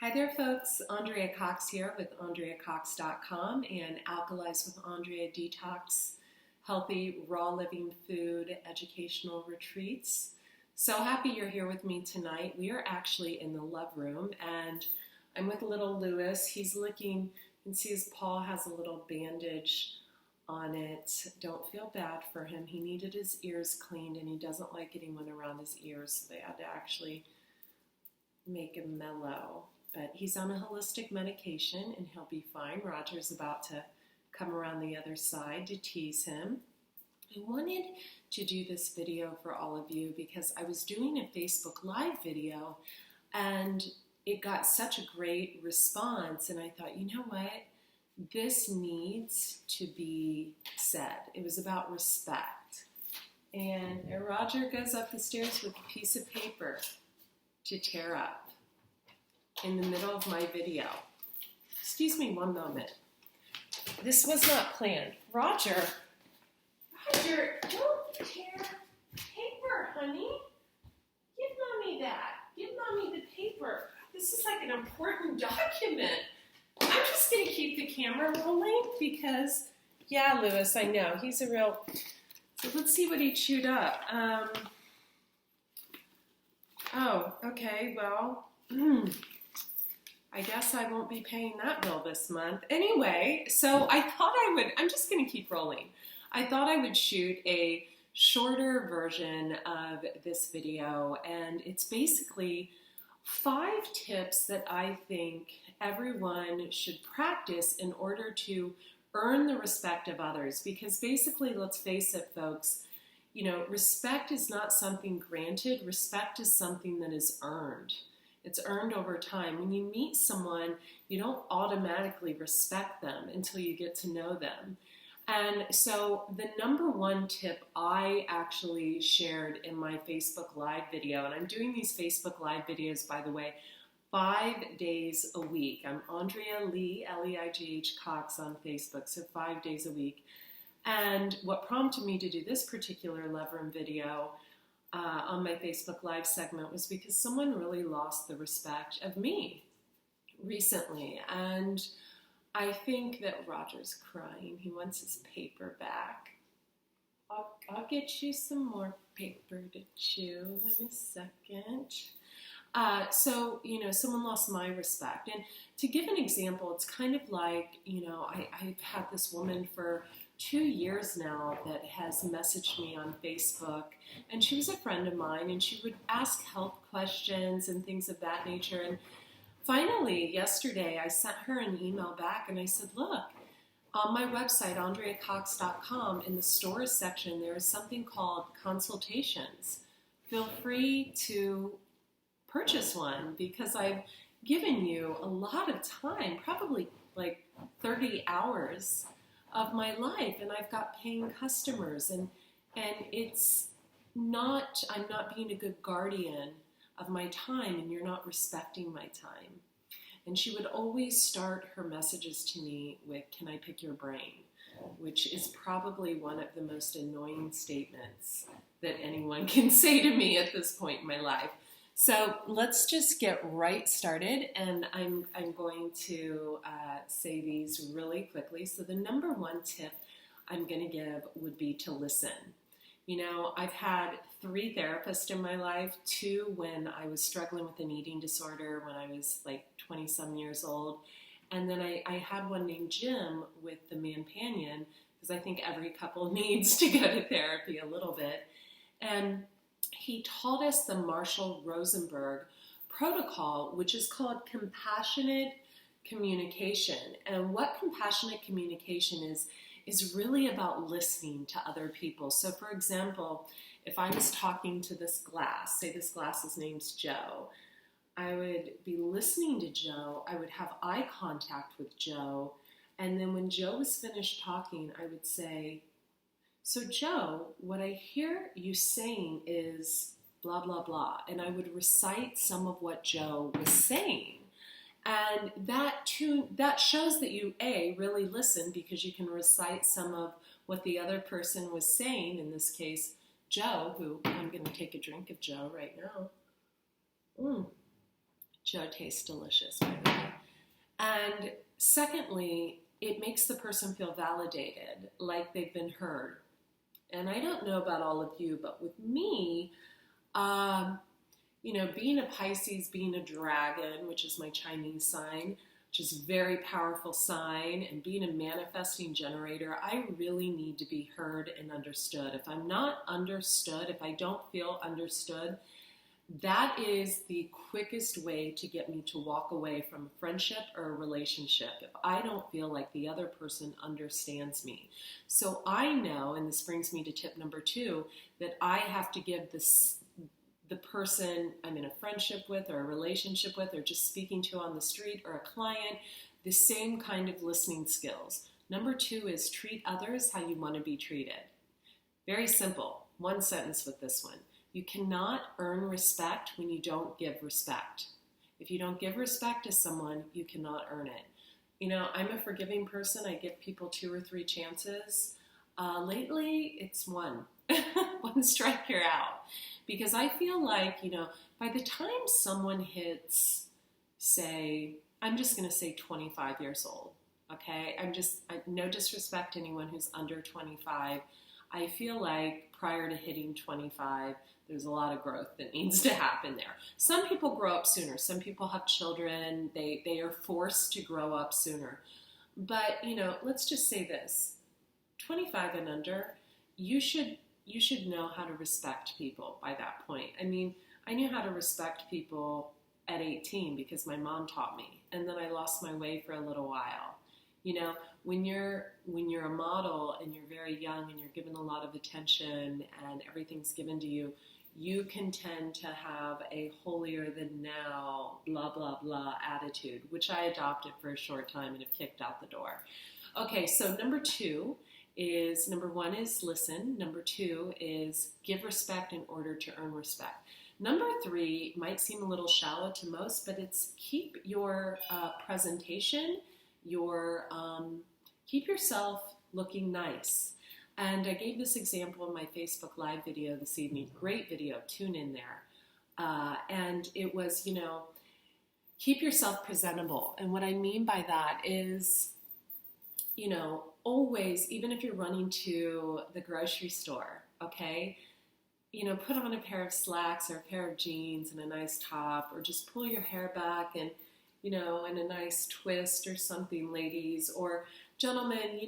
Hi there, folks. Andrea Cox here with AndreaCox.com and Alkalize with Andrea Detox, healthy, raw living food, educational retreats. So happy you're here with me tonight. We are actually in the love room and I'm with little Lewis. He's looking, you can see his paw has a little bandage on it. Don't feel bad for him. He needed his ears cleaned and he doesn't like getting one around his ears, so they had to actually make him mellow. But he's on a holistic medication and he'll be fine. Roger's about to come around the other side to tease him. I wanted to do this video for all of you because I was doing a Facebook Live video and it got such a great response, and I thought, you know what? This needs to be said. It was about respect. And Roger goes up the stairs with a piece of paper to tear up in the middle of my video. Excuse me one moment. This was not planned. Roger, don't tear paper, honey. Give Mommy that. Give Mommy the paper. This is like an important document. I'm just going to keep the camera rolling because, yeah, Lewis, I know. He's a real... So let's see what he chewed up. Oh, okay, well... I guess I won't be paying that bill this month. Anyway, so I thought I'm just going to keep rolling. I thought I would shoot a shorter version of this video, and it's basically 5 tips that I think everyone should practice in order to earn the respect of others. Because basically, let's face it, folks, you know, respect is not something granted. Respect is something that is earned. It's earned over time. When you meet someone, you don't automatically respect them until you get to know them. And so the number one tip I actually shared in my Facebook Live video, and I'm doing these Facebook Live videos, by the way, 5 days a week. I'm Andrea Lee, L-E-I-G-H Cox on Facebook, so 5 days a week. And what prompted me to do this particular love room video on my Facebook Live segment was because someone really lost the respect of me recently. And I think that Roger's crying. He wants his paper back. I'll get you some more paper to chew in a second. So, you know, someone lost my respect. And to give an example, it's kind of like, you know, I've had this woman for 2 years now that has messaged me on Facebook, and she was a friend of mine, and she would ask health questions and things of that nature. And finally, yesterday, I sent her an email back, and I said, look, on my website, AndreaCox.com, in the stores section, there is something called consultations. Feel free to purchase one because I've given you a lot of time, probably like 30 hours of my life, and I've got paying customers, and it's not, I'm not being a good guardian of my time, and you're not respecting my time. And she would always start her messages to me with, can I pick your brain? Which is probably one of the most annoying statements that anyone can say to me at this point in my life. So let's just get right started, and I'm going to say these really quickly. So the number one tip I'm going to give would be to listen. You know, I've had 3 therapists in my life, 2 when I was struggling with an eating disorder when I was like 20-some years old, and then I had one named Jim with the Manpanion, because I think every couple needs to go to therapy a little bit. And he taught us the Marshall-Rosenberg protocol, which is called compassionate communication. And what compassionate communication is really about listening to other people. So for example, if I was talking to this glass, say this glass's name's Joe, I would be listening to Joe, I would have eye contact with Joe, and then when Joe was finished talking, I would say, so Joe, what I hear you saying is blah, blah, blah. And I would recite some of what Joe was saying. And that shows that you, A, really listen because you can recite some of what the other person was saying, in this case, Joe, who I'm going to take a drink of Joe right now. Joe tastes delicious, by the way. And secondly, it makes the person feel validated, like they've been heard. And I don't know about all of you, but with me, being a Pisces, being a dragon, which is my Chinese sign, which is a very powerful sign, and being a manifesting generator, I really need to be heard and understood. If I'm not understood, if I don't feel understood, that is the quickest way to get me to walk away from a friendship or a relationship if I don't feel like the other person understands me. So I know, and this brings me to tip number 2, that I have to give the person I'm in a friendship with or a relationship with or just speaking to on the street or a client the same kind of listening skills. Number 2 is treat others how you want to be treated. Very simple. One sentence with this one. You cannot earn respect when you don't give respect. If you don't give respect to someone, you cannot earn it. I'm a forgiving person. I give people 2 or 3 chances. Lately, it's one. One strike, you're out. Because I feel like, by the time someone hits, say, I'm just going to say 25 years old, okay? No disrespect to anyone who's under 25. I feel like prior to hitting 25, there's a lot of growth that needs to happen there. Some people grow up sooner. Some people have children. They are forced to grow up sooner. But, let's just say this. 25 and under, you should know how to respect people by that point. I mean, I knew how to respect people at 18 because my mom taught me. And then I lost my way for a little while. When you're a model and you're very young and you're given a lot of attention and everything's given to you, you can tend to have a holier than now, blah, blah, blah attitude, which I adopted for a short time and have kicked out the door. Okay, so number 1 is listen. Number 2 is give respect in order to earn respect. Number 3 might seem a little shallow to most, but it's keep your presentation, keep yourself looking nice. And I gave this example in my Facebook Live video this evening. Great video, tune in there. And it was, keep yourself presentable. And what I mean by that is, always, even if you're running to the grocery store, okay, put on a pair of slacks or a pair of jeans and a nice top, or just pull your hair back and, in a nice twist or something, ladies, or gentlemen,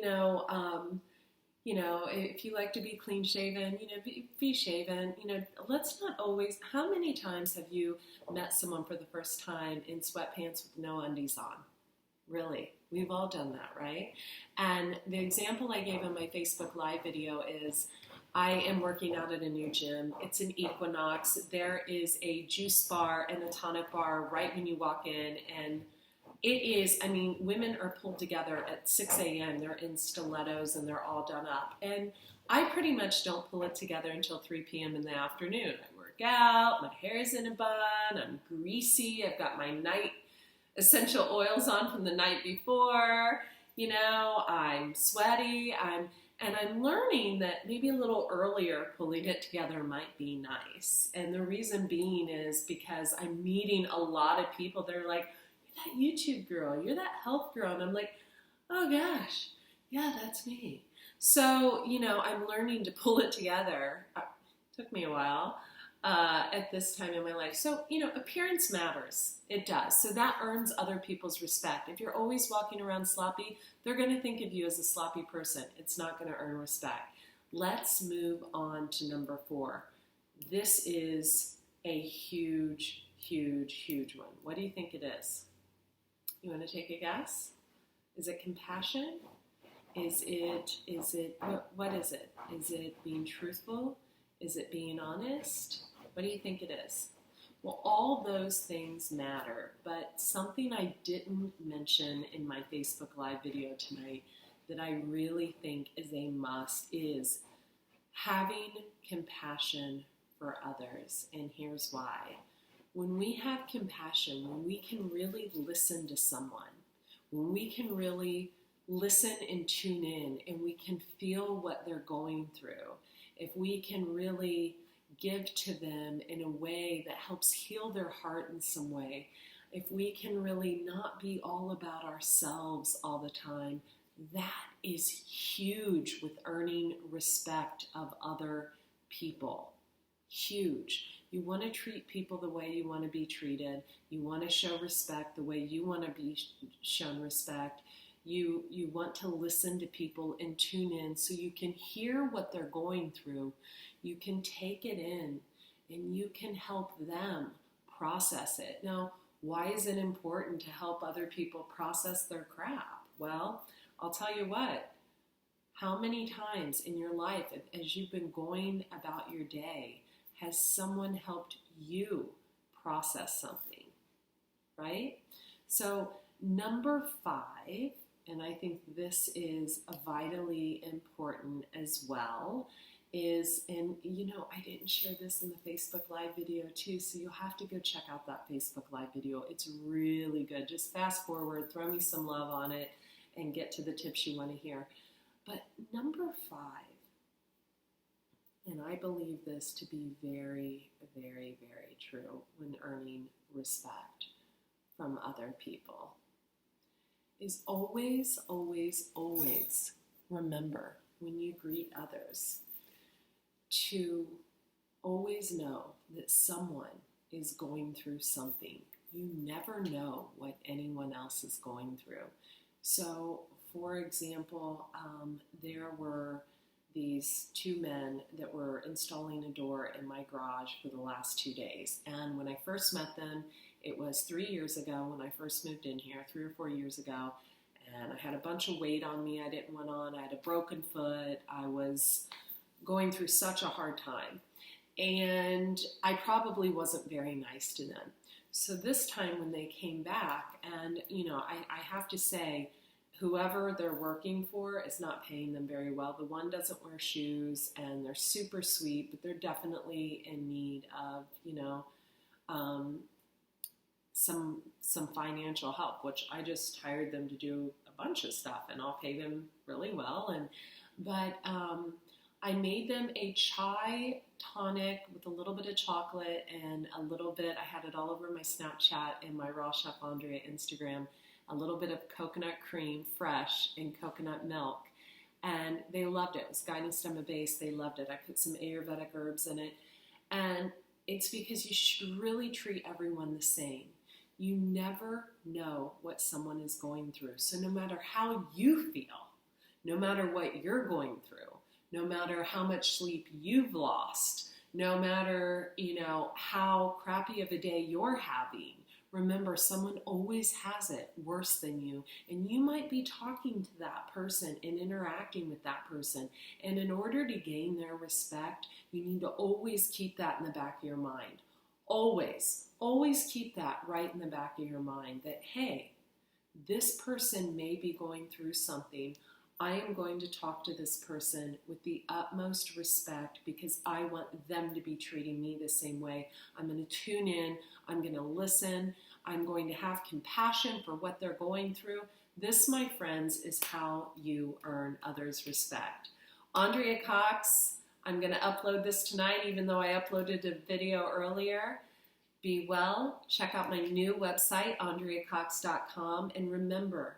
if you like to be clean shaven, be shaven, let's not always, how many times have you met someone for the first time in sweatpants with no undies on? Really? We've all done that, right? And the example I gave in my Facebook Live video is I am working out at a new gym. It's an Equinox. There is a juice bar and a tonic bar right when you walk in. And it is, women are pulled together at 6 a.m. They're in stilettos and they're all done up. And I pretty much don't pull it together until 3 p.m. in the afternoon. I work out, my hair's in a bun, I'm greasy, I've got my night essential oils on from the night before, I'm sweaty, and I'm learning that maybe a little earlier pulling it together might be nice. And the reason being is because I'm meeting a lot of people that are like, you're that YouTube girl, you're that health girl. And I'm like, oh gosh, yeah, that's me. So, I'm learning to pull it together. Took me a while. At this time in my life. So, appearance matters. It does. So that earns other people's respect. If you're always walking around sloppy, they're going to think of you as a sloppy person. It's not going to earn respect. Let's move on to number 4. This is a huge, huge, huge one. What do you think it is? You want to take a guess? Is it compassion? Is it, what is it? Is it being truthful? Is it being honest? What do you think it is? Well, all those things matter, but something I didn't mention in my Facebook Live video tonight that I really think is a must is having compassion for others. And here's why. When we have compassion, when we can really listen to someone, when we can really listen and tune in and we can feel what they're going through, if we can really give to them in a way that helps heal their heart in some way, if we can really not be all about ourselves all the time, that is huge with earning respect of other people. Huge. You want to treat people the way you want to be treated. You want to show respect the way you want to be shown respect. You want to listen to people and tune in so you can hear what they're going through. You can take it in and you can help them process it. Now, why is it important to help other people process their crap? Well, I'll tell you what. How many times in your life, as you've been going about your day, has someone helped you process something, right? So number 5, and I think this is vitally important as well, is, and I didn't share this in the Facebook Live video too, so you'll have to go check out that Facebook Live video. It's really good. Just fast forward, throw me some love on it, and get to the tips you want to hear. But number 5, and I believe this to be very, very, very true when earning respect from other people, is always, always, always remember when you greet others to always know that someone is going through something. You never know what anyone else is going through. So, for example, there were these 2 men that were installing a door in my garage for the last 2 days. And when I first met them, it was 3 years ago when I first moved in here, 3 or 4 years ago. And I had a bunch of weight on me I didn't want on. I had a broken foot. I was going through such a hard time. And I probably wasn't very nice to them. So this time when they came back, and I have to say, whoever they're working for is not paying them very well. The one doesn't wear shoes, and they're super sweet, but they're definitely in need of, some financial help, which I just hired them to do a bunch of stuff, and I'll pay them really well. But I made them a chai tonic with a little bit of chocolate and a little bit, I had it all over my Snapchat and my Raw Chef Andrea Instagram, a little bit of coconut cream, fresh, and coconut milk. And they loved it. It was guiding stem of base. They loved it. I put some Ayurvedic herbs in it. And it's because you should really treat everyone the same. You never know what someone is going through. So no matter how you feel, no matter what you're going through, no matter how much sleep you've lost, no matter, how crappy of a day you're having, remember, someone always has it worse than you, and you might be talking to that person and interacting with that person. And in order to gain their respect, you need to always keep that in the back of your mind. Always, always keep that right in the back of your mind that, hey, this person may be going through something. I am going to talk to this person with the utmost respect because I want them to be treating me the same way. I'm going to tune in. I'm going to listen. I'm going to have compassion for what they're going through. This, my friends, is how you earn others' respect. Andrea Cox, I'm going to upload this tonight, even though I uploaded a video earlier. Be well. Check out my new website, andreacox.com. And remember,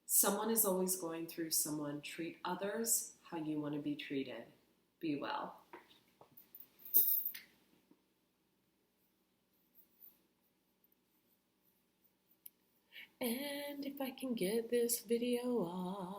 someone is always going through someone. Treat others how you want to be treated. Be well. And if I can get this video off.